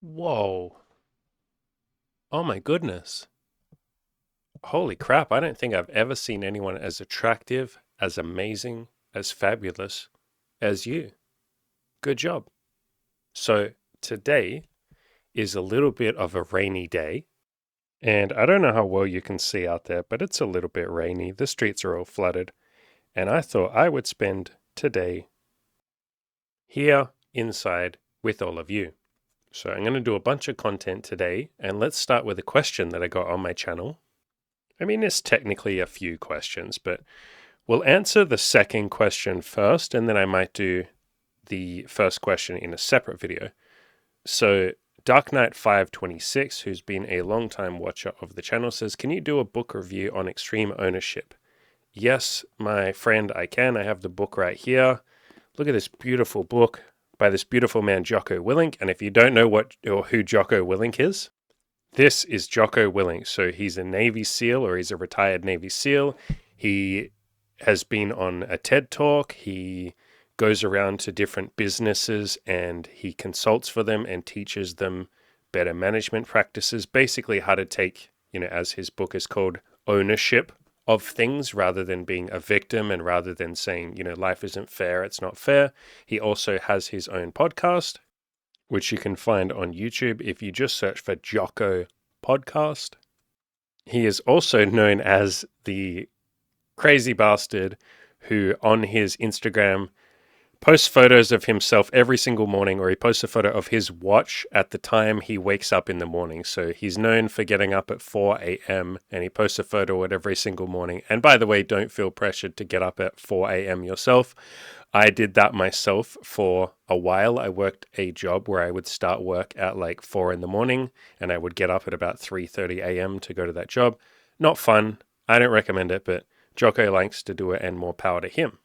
Whoa. Oh my goodness. Holy crap. I don't think I've ever seen anyone as attractive, as amazing, as fabulous as you. Good job. So, today is a little bit of a rainy day. And I don't know how well you can see out there, but it's a little bit rainy. The streets are all flooded. And I thought I would spend today here inside with all of you. So, I'm going to do a bunch of content today. And let's start with a question that I got on my channel. I mean, it's technically a few questions, but we'll answer the second question first, and then I might do the first question in a separate video. So, Dark Knight 526, who's been a long time watcher of the channel, says, can you do a book review on extreme ownership? Yes, my friend, I can. I have the book right here. Look at this beautiful book by this beautiful man, Jocko Willink. And if you don't know what or who Jocko Willink is, this is Jocko Willink. So he's a Navy SEAL, or he's a retired Navy SEAL. He has been on a TED Talk. He goes around to different businesses and he consults for them and teaches them better management practices, basically how to take, as his book is called, ownership of things rather than being a victim and rather than saying, life isn't fair, it's not fair. He also has his own podcast, which you can find on YouTube if you just search for Jocko Podcast. He is also known as the crazy bastard who on his Instagram posts photos of himself every single morning, or he posts a photo of his watch at the time he wakes up in the morning. So he's known for getting up at 4 a.m. and he posts a photo of it every single morning. And by the way, don't feel pressured to get up at 4 a.m. yourself. I did that myself for a while. I worked a job where I would start work at like 4 in the morning and I would get up at about 3:30 a.m. to go to that job. Not fun. I don't recommend it, but Jocko likes to do it and more power to him.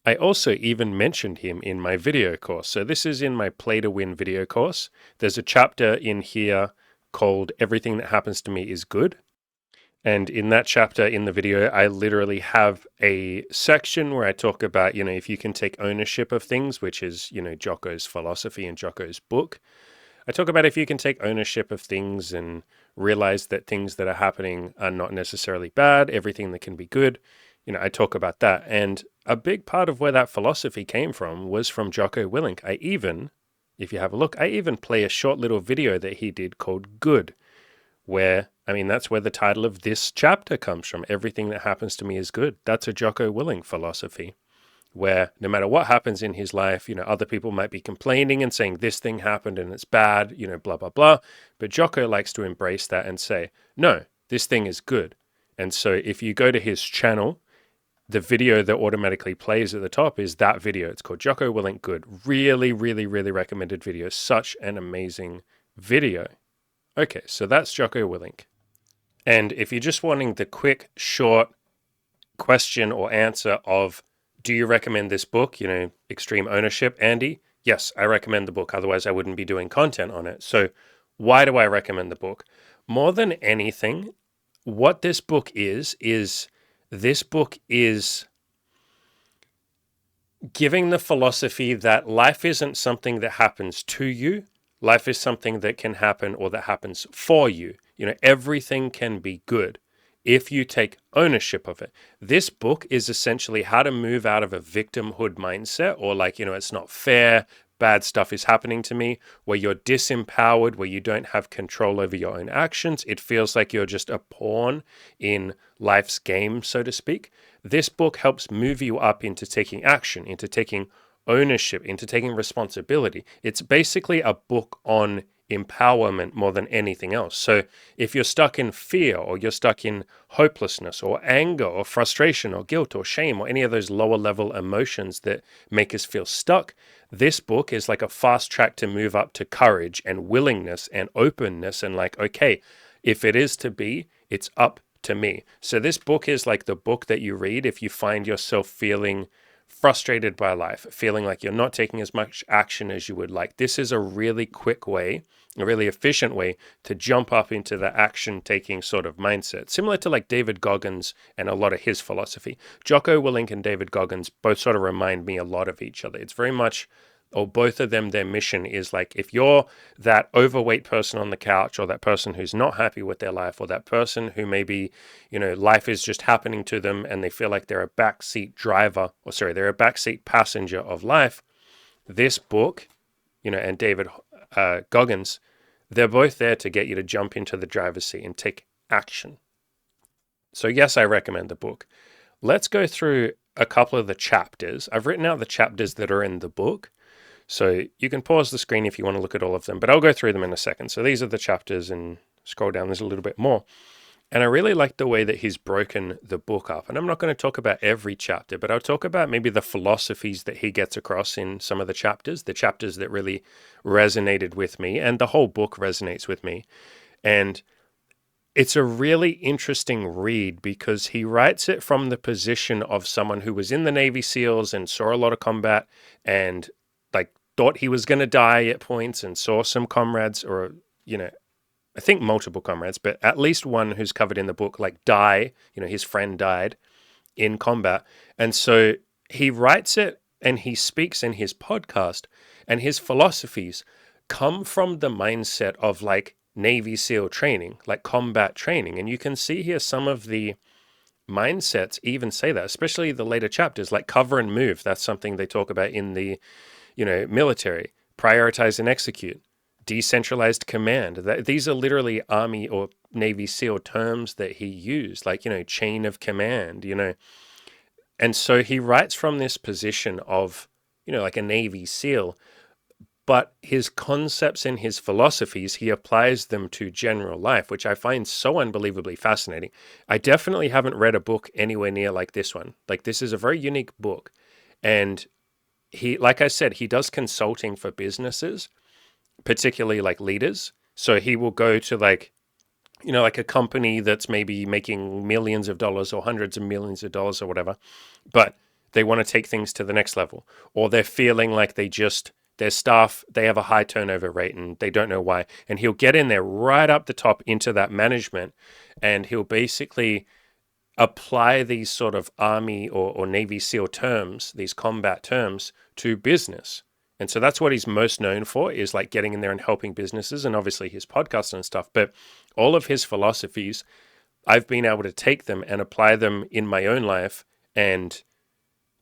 I also even mentioned him in my video course. So this is in my Play to Win video course. There's a chapter in here called Everything That Happens to Me is Good. And in that chapter in the video, I literally have a section where I talk about, if you can take ownership of things, which is, Jocko's philosophy and Jocko's book. I talk about if you can take ownership of things and realize that things that are happening are not necessarily bad, everything that can be good. I talk about that. And a big part of where that philosophy came from was from Jocko Willink. If you have a look, I even play a short little video that he did called Good, that's where the title of this chapter comes from. Everything that happens to me is good. That's a Jocko Willink philosophy, where no matter what happens in his life, other people might be complaining and saying this thing happened and it's bad, blah, blah, blah. But Jocko likes to embrace that and say, no, this thing is good. And so if you go to his channel, the video that automatically plays at the top is that video. It's called Jocko Willink Good. Really, really, really recommended video. Such an amazing video. Okay, so that's Jocko Willink. And if you're just wanting the quick, short question or answer of, do you recommend this book, Extreme Ownership, Andy? Yes, I recommend the book. Otherwise, I wouldn't be doing content on it. So why do I recommend the book? More than anything, what this book is this book is giving the philosophy that life isn't something that happens to you. Life is something that can happen or that happens for you. Everything can be good if you take ownership of it. This book is essentially how to move out of a victimhood mindset, or it's not fair, bad stuff is happening to me, where you're disempowered, where you don't have control over your own actions. It feels like you're just a pawn in life's game, so to speak. This book helps move you up into taking action, into taking ownership, into taking responsibility. It's basically a book on empowerment more than anything else. So if you're stuck in fear, or you're stuck in hopelessness or anger or frustration or guilt or shame or any of those lower level emotions that make us feel stuck, this book is like a fast track to move up to courage and willingness and openness and okay, if it is to be, it's up to me. So this book is like the book that you read if you find yourself feeling frustrated by life, feeling like you're not taking as much action as you would like. This is a really quick way, a really efficient way to jump up into the action-taking sort of mindset, similar to David Goggins and a lot of his philosophy. Jocko Willink and David Goggins both sort of remind me a lot of each other. It's very much or both of them, their mission is like, if you're that overweight person on the couch, or that person who's not happy with their life, or that person who maybe, life is just happening to them and they feel like they're a backseat driver, or sorry, they're a backseat passenger of life, this book, and David Goggins, they're both there to get you to jump into the driver's seat and take action. So yes, I recommend the book. Let's go through a couple of the chapters. I've written out the chapters that are in the book. So you can pause the screen if you want to look at all of them, but I'll go through them in a second. So these are the chapters, and scroll down, there's a little bit more. And I really like the way that he's broken the book up. And I'm not going to talk about every chapter, but I'll talk about maybe the philosophies that he gets across in some of the chapters that really resonated with me, and the whole book resonates with me. And it's a really interesting read because he writes it from the position of someone who was in the Navy SEALs and saw a lot of combat, and thought he was going to die at points, and saw some comrades, or, I think multiple comrades, but at least one who's covered in the book, die, his friend died in combat. And so he writes it and he speaks in his podcast, and his philosophies come from the mindset of Navy SEAL training, combat training. And you can see here some of the mindsets even say that, especially the later chapters, like cover and move. That's something they talk about in the, military. Prioritize and execute. Decentralized command. These are literally Army or Navy SEAL terms that he used, chain of command, And so he writes from this position of, like a Navy SEAL, but his concepts and his philosophies, he applies them to general life, which I find so unbelievably fascinating. I definitely haven't read a book anywhere near like this one. This is a very unique book. And he, like I said, he does consulting for businesses, particularly leaders. So he will go to a company that's maybe making millions of dollars or hundreds of millions of dollars or whatever, but they want to take things to the next level, or they're feeling like their staff, they have a high turnover rate and they don't know why. And he'll get in there right up the top into that management, and he'll basically apply these sort of Army or Navy SEAL terms, these combat terms, to business. And so that's what he's most known for, is getting in there and helping businesses, and obviously his podcast and stuff. But all of his philosophies, I've been able to take them and apply them in my own life, and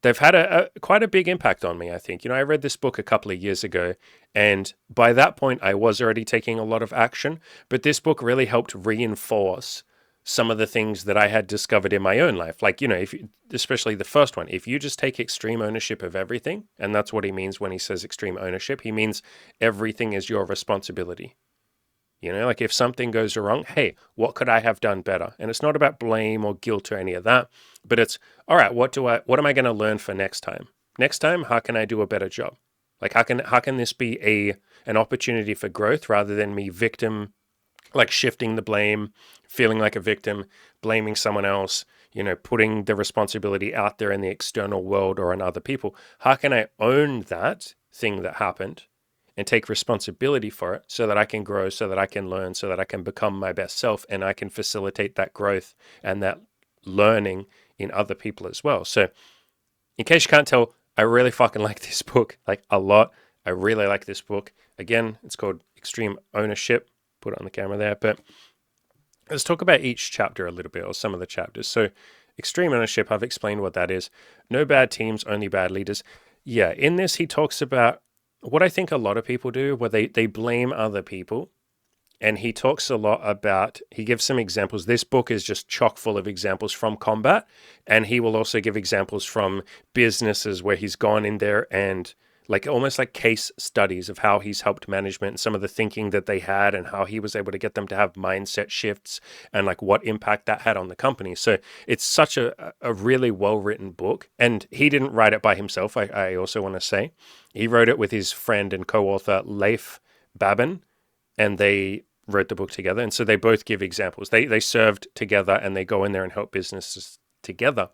they've had quite a big impact on me, I think. I read this book a couple of years ago, and by that point I was already taking a lot of action, but this book really helped reinforce some of the things that I had discovered in my own life. Especially the first one, if you just take extreme ownership of everything, and that's what he means when he says extreme ownership, he means everything is your responsibility. If something goes wrong, hey, what could I have done better? And it's not about blame or guilt or any of that, but it's, all right, what am I going to learn for next time? Next time, how can I do a better job? How can this be an opportunity for growth rather than me shifting the blame, feeling like a victim, blaming someone else, putting the responsibility out there in the external world or on other people? How can I own that thing that happened and take responsibility for it so that I can grow, so that I can learn, so that I can become my best self, and I can facilitate that growth and that learning in other people as well? So in case you can't tell, I really fucking like this book, a lot. I really like this book. Again, it's called Extreme Ownership. Put it on the camera there, but let's talk about each chapter a little bit, or some of the chapters. So extreme ownership, I've explained what that is. No bad teams, only bad leaders. Yeah, in this he talks about what I think a lot of people do, where they blame other people. And he talks a lot about, he gives some examples. This book is just chock full of examples from combat, and he will also give examples from businesses where he's gone in there and almost like case studies of how he's helped management and some of the thinking that they had, and how he was able to get them to have mindset shifts, and what impact that had on the company. So it's such a really well-written book, and he didn't write it by himself. I also want to say he wrote it with his friend and co-author Leif Babin, and they wrote the book together. And so they both give examples. They served together, and they go in there and help businesses together.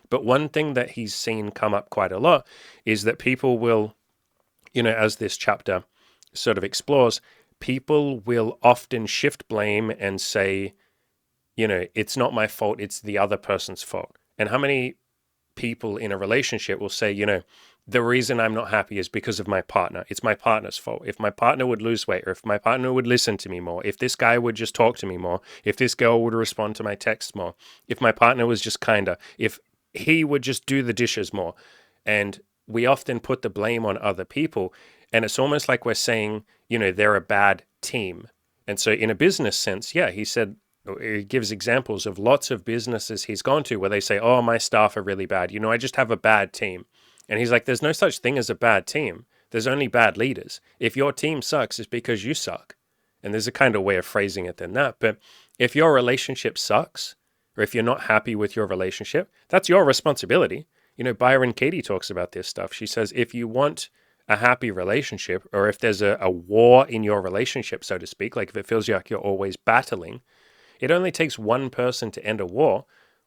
But one thing that he's seen come up quite a lot is that people will, as this chapter sort of explores, people will often shift blame and say, it's not my fault, it's the other person's fault. And how many people in a relationship will say, the reason I'm not happy is because of my partner. It's my partner's fault. If my partner would lose weight, or if my partner would listen to me more, if this guy would just talk to me more, if this girl would respond to my texts more, if my partner was just kinder, if he would just do the dishes more. And we often put the blame on other people. And it's almost like we're saying, they're a bad team. And so in a business sense, yeah, he gives examples of lots of businesses he's gone to where they say, oh, my staff are really bad. I just have a bad team. And he's like, there's no such thing as a bad team. There's only bad leaders. If your team sucks, it's because you suck. And there's a kind of way of phrasing it than that. But if your relationship sucks, or if you're not happy with your relationship, that's your responsibility. Byron Katie talks about this stuff. She says, if you want a happy relationship, or if there's a war in your relationship, so to speak, like if it feels like you're always battling, it only takes one person to end a war.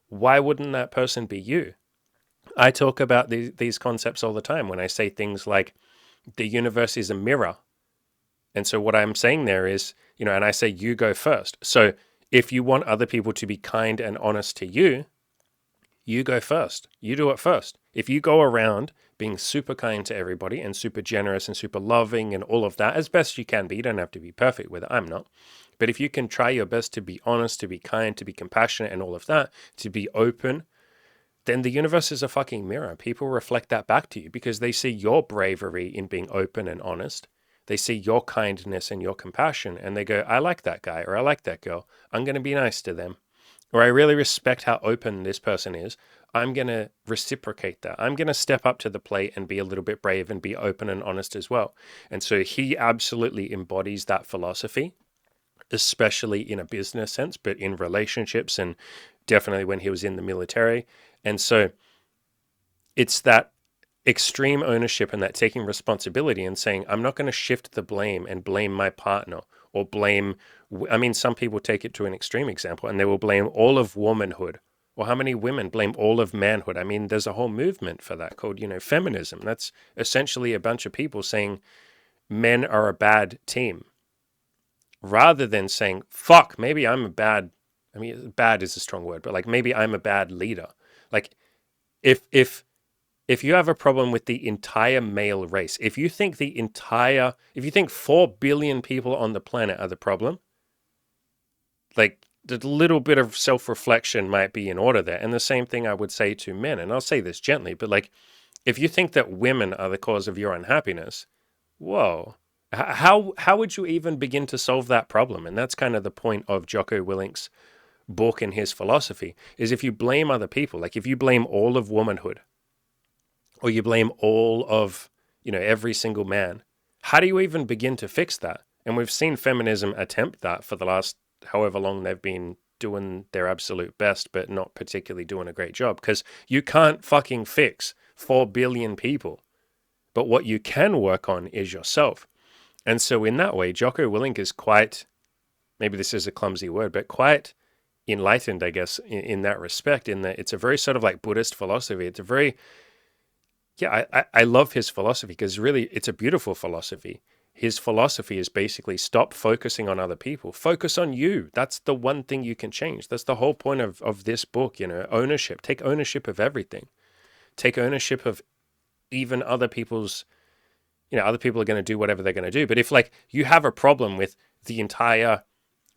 Why wouldn't that person be you? I talk about these concepts all the time when I say things like the universe is a mirror. And so what I'm saying there is, and I say you go first. So if you want other people to be kind and honest to you, you go first. You do it first. If you go around being super kind to everybody and super generous and super loving and all of that, as best you can be, you don't have to be perfect with it. I'm not. But if you can try your best to be honest, to be kind, to be compassionate and all of that, to be open, then the universe is a fucking mirror. People reflect that back to you because they see your bravery in being open and honest. They see your kindness and your compassion and they go, I like that guy or I like that girl. I'm going to be nice to them. Or I really respect how open this person is. I'm going to reciprocate that. I'm going to step up to the plate and be a little bit brave and be open and honest as well. And so he absolutely embodies that philosophy, especially in a business sense, but in relationships and definitely when he was in the military. And so it's that extreme ownership and that taking responsibility and saying, I'm not going to shift the blame and blame my partner or blame, some people take it to an extreme example and they will blame all of womanhood. Or how many women blame all of manhood? There's a whole movement for that called, feminism. That's essentially a bunch of people saying men are a bad team. Rather than saying, fuck, maybe I'm a bad, bad is a strong word, but like maybe I'm a bad leader. Like if you have a problem with the entire male race, if you think 4 billion people on the planet are the problem, like a little bit of self-reflection might be in order there. And the same thing I would say to men, and I'll say this gently, but like if you think that women are the cause of your unhappiness, whoa. How would you even begin to solve that problem? And that's kind of the point of Jocko Willink's book and his philosophy, is if you blame other people, like if you blame all of womanhood, or you blame all of, every single man, how do you even begin to fix that? And we've seen feminism attempt that for the last however long they've been doing their absolute best, but not particularly doing a great job, because you can't fucking fix 4 billion people. But what you can work on is yourself. And so in that way, Jocko Willink is quite, maybe this is a clumsy word, but quite enlightened, I guess, in that respect, in that it's a very sort of like Buddhist philosophy. It's a very, I love his philosophy because really it's a beautiful philosophy. His philosophy is basically stop focusing on other people. Focus on you. That's the one thing you can change. That's the whole point of this book, ownership. Take ownership of everything. Take ownership of even other people's, other people are going to do whatever they're going to do. But if like you have a problem with the entire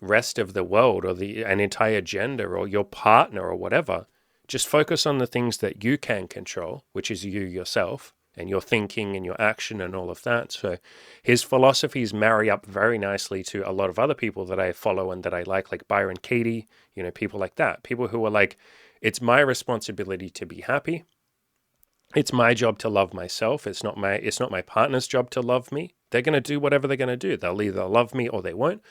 rest of the world or an entire gender or your partner or whatever, just focus on the things that you can control, which is you yourself and your thinking and your action and all of that. So his philosophies marry up very nicely to a lot of other people that I follow and that I like Byron Katie, people like that. People who are like, it's my responsibility to be happy. It's my job to love myself. It's not my partner's job to love me. They're going to do whatever they're going to do. They'll either love me or they won't.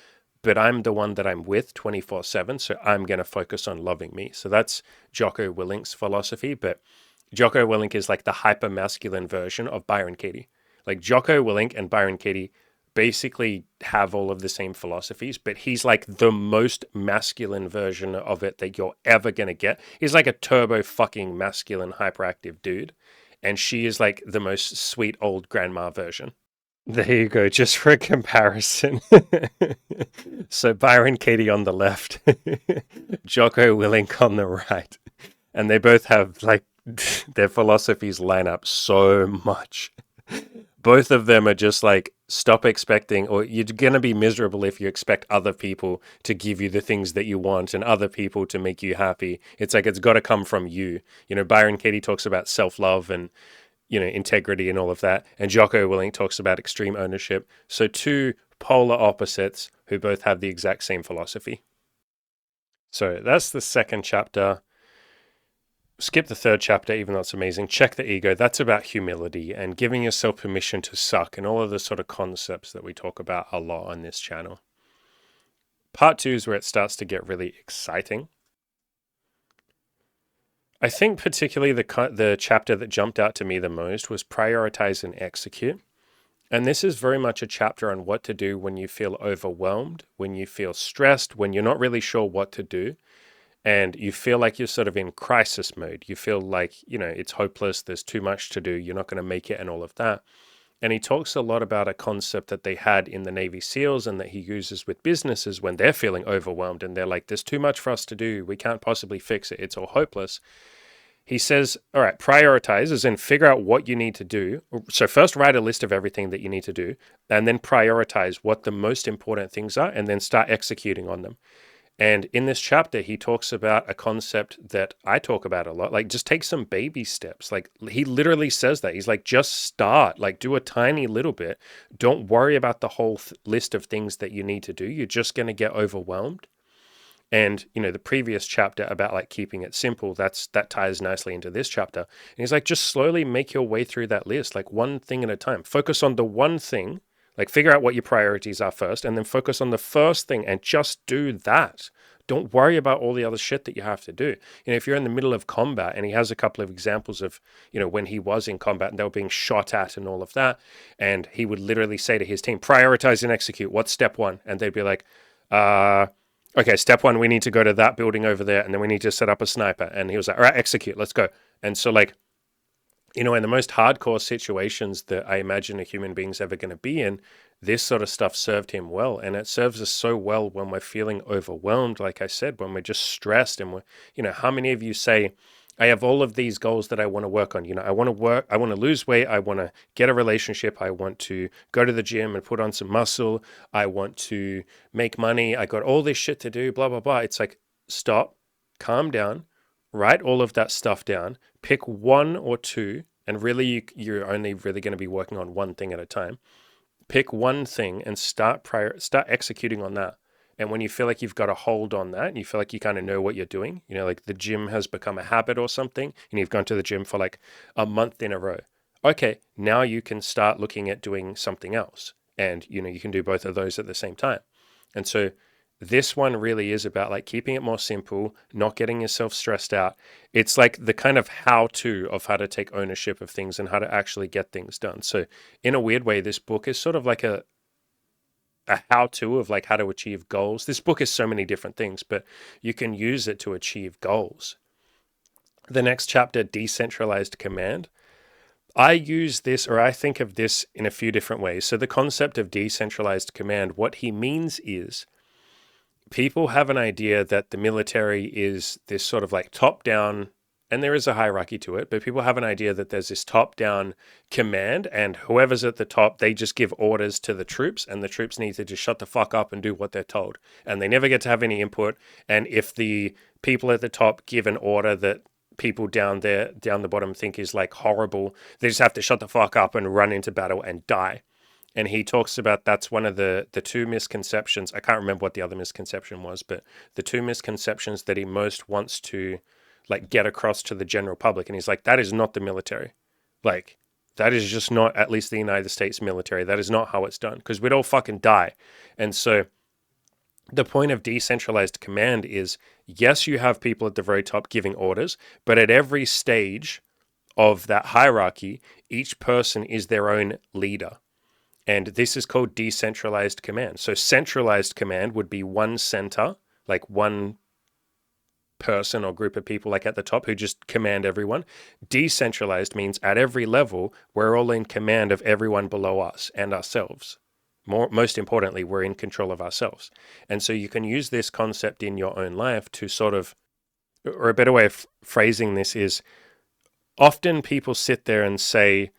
But I'm the one that I'm with 24/7, so I'm going to focus on loving me. So that's Jocko Willink's philosophy. But Jocko Willink is like the hyper-masculine version of Byron Katie. Like Jocko Willink and Byron Katie basically have all of the same philosophies, but he's like the most masculine version of it that you're ever going to get. He's like a turbo fucking masculine hyperactive dude. And she is like the most sweet old grandma version. There you go, just for a comparison. So Byron Katie on the left, Jocko Willink on the right. And they both have like their philosophies line up so much. Both of them are just like, stop expecting, or you're going to be miserable if you expect other people to give you the things that you want and other people to make you happy. It's like, it's got to come from you. Byron Katie talks about self-love and, integrity and all of that. And Jocko Willink talks about extreme ownership. So two polar opposites who both have the exact same philosophy. So that's the second chapter. Skip the third chapter, even though it's amazing. Check the ego. That's about humility and giving yourself permission to suck and all of the sort of concepts that we talk about a lot on this channel. Part 2 is where it starts to get really exciting. I think particularly the chapter that jumped out to me the most was prioritize and execute. And this is very much a chapter on what to do when you feel overwhelmed, when you feel stressed, when you're not really sure what to do. And you feel like you're sort of in crisis mode. You feel like, it's hopeless. There's too much to do. You're not going to make it and all of that. And he talks a lot about a concept that they had in the Navy SEALs and that he uses with businesses when they're feeling overwhelmed and they're like, there's too much for us to do. We can't possibly fix it. It's all hopeless. He says, all right, prioritize, as in figure out what you need to do. So first write a list of everything that you need to do and then prioritize what the most important things are and then start executing on them. And in this chapter, he talks about a concept that I talk about a lot, like just take some baby steps. Like he literally says that. He's like, just start, like do a tiny little bit. Don't worry about the whole list of things that you need to do. You're just going to get overwhelmed. And, the previous chapter about like keeping it simple, that ties nicely into this chapter. And he's like, just slowly make your way through that list, like one thing at a time. Focus on the one thing. Like figure out what your priorities are first and then focus on the first thing and just do that. Don't worry about all the other shit that you have to do. If you're in the middle of combat, and he has a couple of examples of, when he was in combat and they were being shot at and all of that. And he would literally say to his team, prioritize and execute. What's step one? And they'd be like, okay, step one, we need to go to that building over there. And then we need to set up a sniper. And he was like, all right, execute, let's go. And so like, in the most hardcore situations that I imagine a human being's ever going to be in, this sort of stuff served him well. And it serves us so well when we're feeling overwhelmed, like I said, when we're just stressed and we're, how many of you say, I have all of these goals that I want to work on. I want to lose weight. I want to get a relationship. I want to go to the gym and put on some muscle. I want to make money. I got all this shit to do, blah, blah, blah. It's like, stop, calm down, write all of that stuff down, pick one or two, and really you're only really going to be working on one thing at a time. Pick one thing and start executing on that. And when you feel like you've got a hold on that and you feel like you kind of know what you're doing, like the gym has become a habit or something, and you've gone to the gym for like a month in a row. Okay, now you can start looking at doing something else. And, you can do both of those at the same time. And so this one really is about like keeping it more simple, not getting yourself stressed out. It's like the kind of how-to of how to take ownership of things and how to actually get things done. So in a weird way, this book is sort of like a how-to of like how to achieve goals. This book is so many different things, but you can use it to achieve goals. The next chapter, Decentralized Command. I use this, or I think of this in a few different ways. So the concept of decentralized command, what he means is people have an idea that the military is this sort of like top-down, and there is a hierarchy to it, but people have an idea that there's this top-down command, and whoever's at the top, they just give orders to the troops, and the troops need to just shut the fuck up and do what they're told. And they never get to have any input. And if the people at the top give an order that people down the bottom think is like horrible, they just have to shut the fuck up and run into battle and die. And he talks about that's one of the two misconceptions. I can't remember what the other misconception was, but the two misconceptions that he most wants to like get across to the general public. And he's like, that is not the military. Like, that is just not, at least the United States military. That is not how it's done, because we'd all fucking die. And so the point of decentralized command is, yes, you have people at the very top giving orders, but at every stage of that hierarchy, each person is their own leader. And this is called decentralized command. So centralized command would be one center, like one person or group of people like at the top who just command everyone. Decentralized means at every level, we're all in command of everyone below us and ourselves. Most importantly, we're in control of ourselves. And so you can use this concept in your own life to sort of, or a better way of phrasing this is, often people sit there and say,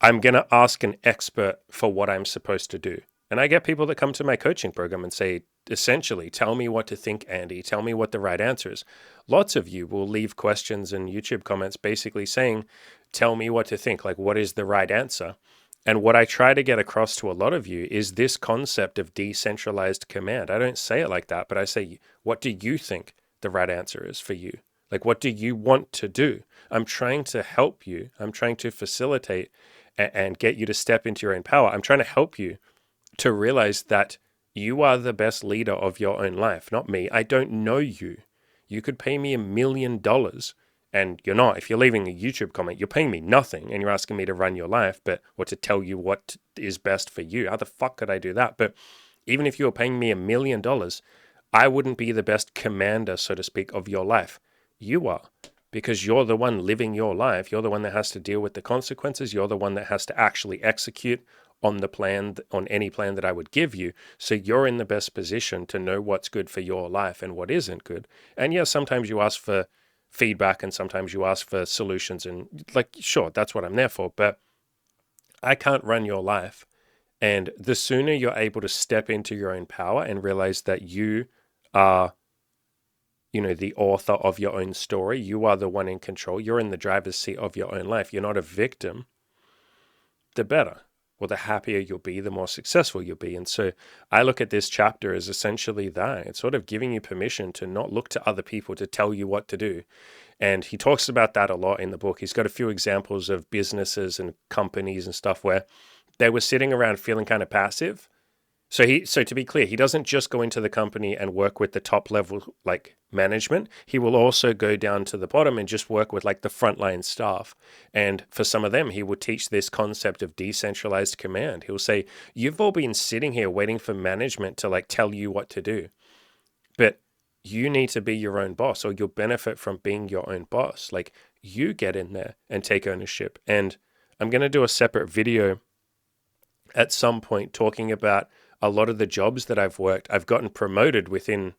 I'm going to ask an expert for what I'm supposed to do. And I get people that come to my coaching program and say, essentially, tell me what to think, Andy. Tell me what the right answer is. Lots of you will leave questions and YouTube comments basically saying, tell me what to think. Like, what is the right answer? And what I try to get across to a lot of you is this concept of decentralized command. I don't say it like that, but I say, what do you think the right answer is for you? Like, what do you want to do? I'm trying to help you. I'm trying to facilitate and get you to step into your own power. I'm trying to help you to realize that you are the best leader of your own life, not me. I don't know you. You could pay me $1,000,000 and you're not. If you're leaving a YouTube comment, you're paying me nothing and you're asking me to run your life, or to tell you what is best for you. How the fuck could I do that? But even if you were paying me $1,000,000, I wouldn't be the best commander, so to speak, of your life. You are, because you're the one living your life. You're the one that has to deal with the consequences. You're the one that has to actually execute on the plan, on any plan that I would give you. So you're in the best position to know what's good for your life and what isn't good. And yes, sometimes you ask for feedback and sometimes you ask for solutions, and like, sure, that's what I'm there for, but I can't run your life. And the sooner you're able to step into your own power and realize that you are, the author of your own story, you are the one in control, you're in the driver's seat of your own life, you're not a victim, the better. Well, the happier you'll be, the more successful you'll be. And so I look at this chapter as essentially that. It's sort of giving you permission to not look to other people to tell you what to do. And he talks about that a lot in the book. He's got a few examples of businesses and companies and stuff where they were sitting around feeling kind of passive. So to be clear, he doesn't just go into the company and work with the top level like management. He will also go down to the bottom and just work with like the frontline staff. And for some of them, he will teach this concept of decentralized command. He'll say, you've all been sitting here waiting for management to like tell you what to do. But you need to be your own boss, or you'll benefit from being your own boss. Like, you get in there and take ownership. And I'm going to do a separate video at some point talking about a lot of the jobs that I've worked. I've gotten promoted within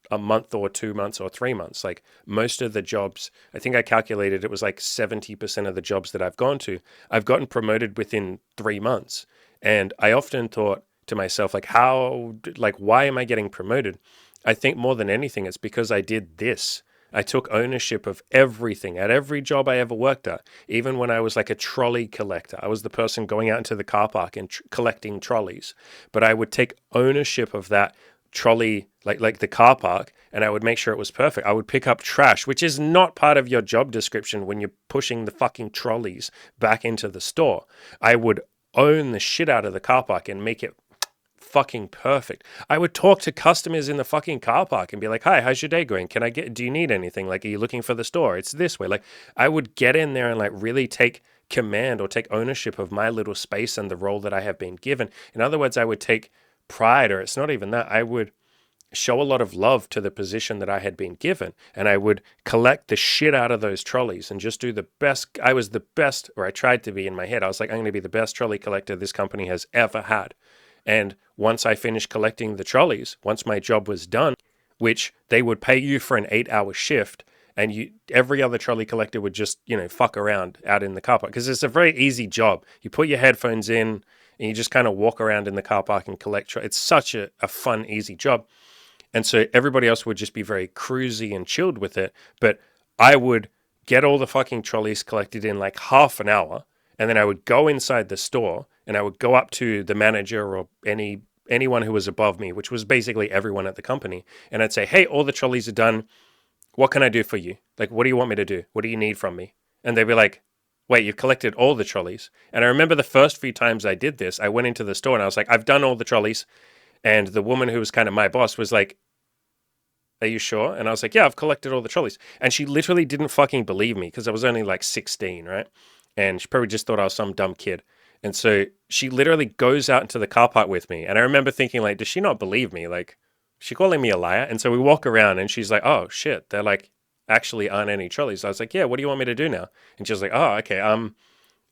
a month or 2 months or 3 months. Like, most of the jobs, I think I calculated it was like 70% of the jobs that I've gone to, I've gotten promoted within 3 months. And I often thought to myself, like, why am I getting promoted? I think more than anything, it's because I did this. I took ownership of everything at every job I ever worked at. Even when I was like a trolley collector, I was the person going out into the car park and collecting trolleys. But I would take ownership of that trolley, like the car park, and I would make sure it was perfect. I would pick up trash, which is not part of your job description when you're pushing the fucking trolleys back into the store. I would own the shit out of the car park and make it fucking perfect. I would talk to customers in the fucking car park and be like, hi, how's your day going? Do you need anything? Like, are you looking for the store? It's this way. Like, I would get in there and like really take command or take ownership of my little space and the role that I have been given. In other words, I would take pride, or it's not even that. I would show a lot of love to the position that I had been given, and I would collect the shit out of those trolleys and just do the best. I was the best, or I tried to be in my head. I was like, I'm going to be the best trolley collector this company has ever had. And once I finished collecting the trolleys, once my job was done, which they would pay you for an 8-hour shift, and every other trolley collector would just, fuck around out in the car park, because it's a very easy job. You put your headphones in and you just kind of walk around in the car park and collect. It's such a fun, easy job. And so everybody else would just be very cruisy and chilled with it. But I would get all the fucking trolleys collected in like half an hour. And then I would go inside the store and I would go up to the manager or anyone who was above me, which was basically everyone at the company. And I'd say, hey, all the trolleys are done. What can I do for you? Like, what do you want me to do? What do you need from me? And they'd be like, wait, you've collected all the trolleys? And I remember the first few times I did this, I went into the store and I was like, I've done all the trolleys. And the woman who was kind of my boss was like, are you sure? And I was like, yeah, I've collected all the trolleys. And she literally didn't fucking believe me because I was only like 16, right? And she probably just thought I was some dumb kid. And so she literally goes out into the car park with me. And I remember thinking, like, does she not believe me? Like, is she calling me a liar? And so we walk around and she's like, oh shit, there like actually aren't any trolleys. I was like, yeah, what do you want me to do now? And she was like, oh, okay,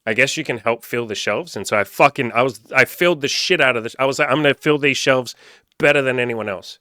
I guess you can help fill the shelves. And so I filled the shit out of this. I was like, I'm going to fill these shelves better than anyone else.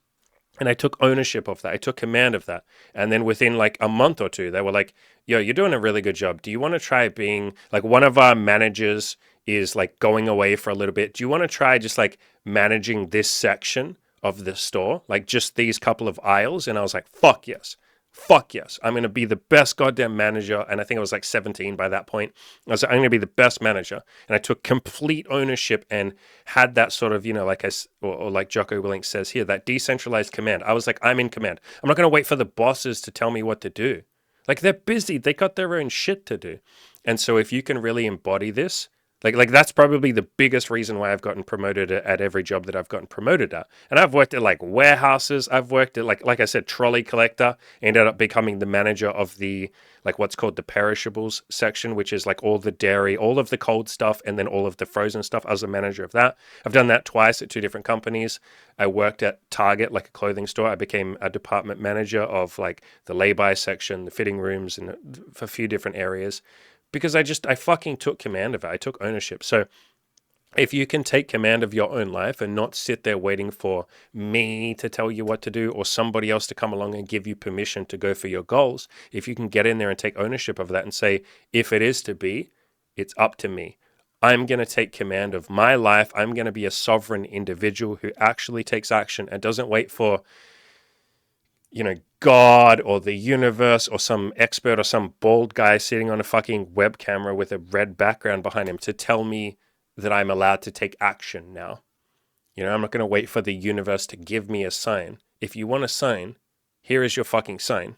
And I took ownership of that. I took command of that. And then within like a month or two, they were like, yo, you're doing a really good job. Do you want to try being like one of our managers is like going away for a little bit? Do you want to try just like managing this section of the store? Like just these couple of aisles? And I was like, fuck yes. Fuck yes. I'm going to be the best goddamn manager. And I think I was like 17 by that point. I was like, I'm going to be the best manager. And I took complete ownership and had that sort of, like or like Jocko Willink says here, that decentralized command. I was like, I'm in command. I'm not going to wait for the bosses to tell me what to do. Like they're busy. They got their own shit to do. And so if you can really embody this, like that's probably the biggest reason why I've gotten promoted at every job that I've gotten promoted at. And I've worked at like warehouses. I've worked at like I said, trolley collector. Ended up becoming the manager of the like what's called the perishables section, which is like all the dairy, all of the cold stuff, and then all of the frozen stuff. I was the manager of that. I've done that twice at two different companies. I worked at Target, like a clothing store. I became a department manager of like the lay-by section, the fitting rooms, and a few different areas. Because I fucking took command of it. I took ownership. So if you can take command of your own life and not sit there waiting for me to tell you what to do or somebody else to come along and give you permission to go for your goals, if you can get in there and take ownership of that and say, if it is to be, it's up to me. I'm going to take command of my life. I'm going to be a sovereign individual who actually takes action and doesn't wait for God or the universe or some expert or some bald guy sitting on a fucking web camera with a red background behind him to tell me that I'm allowed to take action now. I'm not going to wait for the universe to give me a sign. If you want a sign, here is your fucking sign.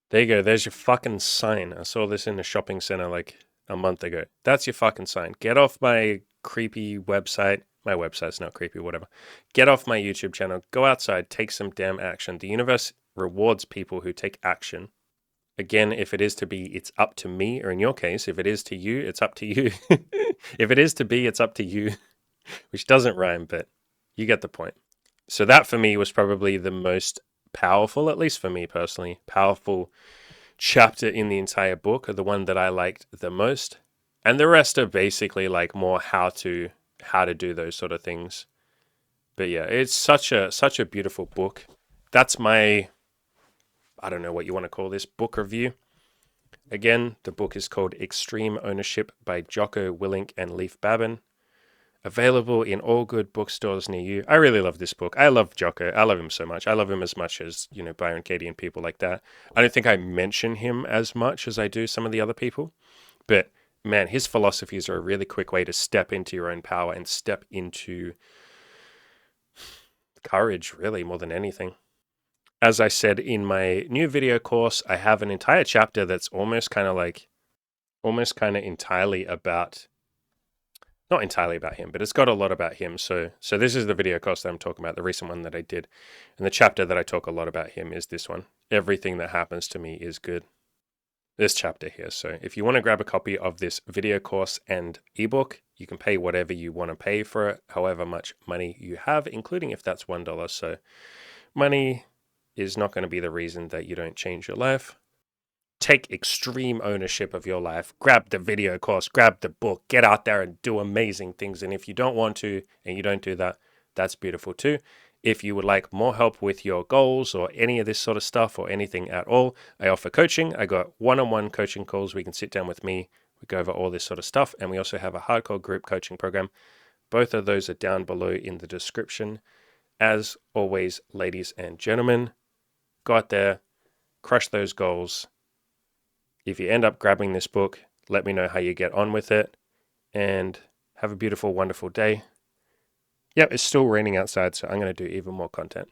There you go. There's your fucking sign. I saw this in the shopping center like a month ago. That's your fucking sign. Get off my creepy website. My website's not creepy, whatever. Get off my YouTube channel. Go outside. Take some damn action. The universe rewards people who take action. Again, if it is to be, it's up to me. Or in your case, if it is to you, it's up to you. If it is to be, it's up to you. Which doesn't rhyme, but you get the point. So that for me was probably the most powerful, at least for me personally, powerful chapter in the entire book, or the one that I liked the most. And the rest are basically like more how to do those sort of things. But yeah, it's such a beautiful book. That's my, I don't know what you want to call this, book review. Again, the book is called Extreme Ownership by Jocko Willink and Leif Babin. Available in all good bookstores near you. I really love this book. I love Jocko. I love him so much. I love him as much as, Byron Katie and people like that. I don't think I mention him as much as I do some of the other people. But man, his philosophies are a really quick way to step into your own power and step into courage, really, more than anything. As I said in my new video course, I have an entire chapter that's almost kind of entirely about, not entirely about him, but it's got a lot about him. So this is the video course that I'm talking about, the recent one that I did. And the chapter that I talk a lot about him is this one. Everything that happens to me is good. This chapter here. So if you want to grab a copy of this video course and ebook, you can pay whatever you want to pay for it, however much money you have, including if that's $1. So money is not going to be the reason that you don't change your life. Take extreme ownership of your life. Grab the video course, grab the book, get out there and do amazing things. And if you don't want to and you don't do that, that's beautiful too. If you would like more help with your goals or any of this sort of stuff or anything at all, I offer coaching. I got one-on-one coaching calls. We can sit down with me. We go over all this sort of stuff. And we also have a hardcore group coaching program. Both of those are down below in the description. As always, ladies and gentlemen, go out there, crush those goals. If you end up grabbing this book, let me know how you get on with it. And have a beautiful, wonderful day. Yep, it's still raining outside, so I'm going to do even more content.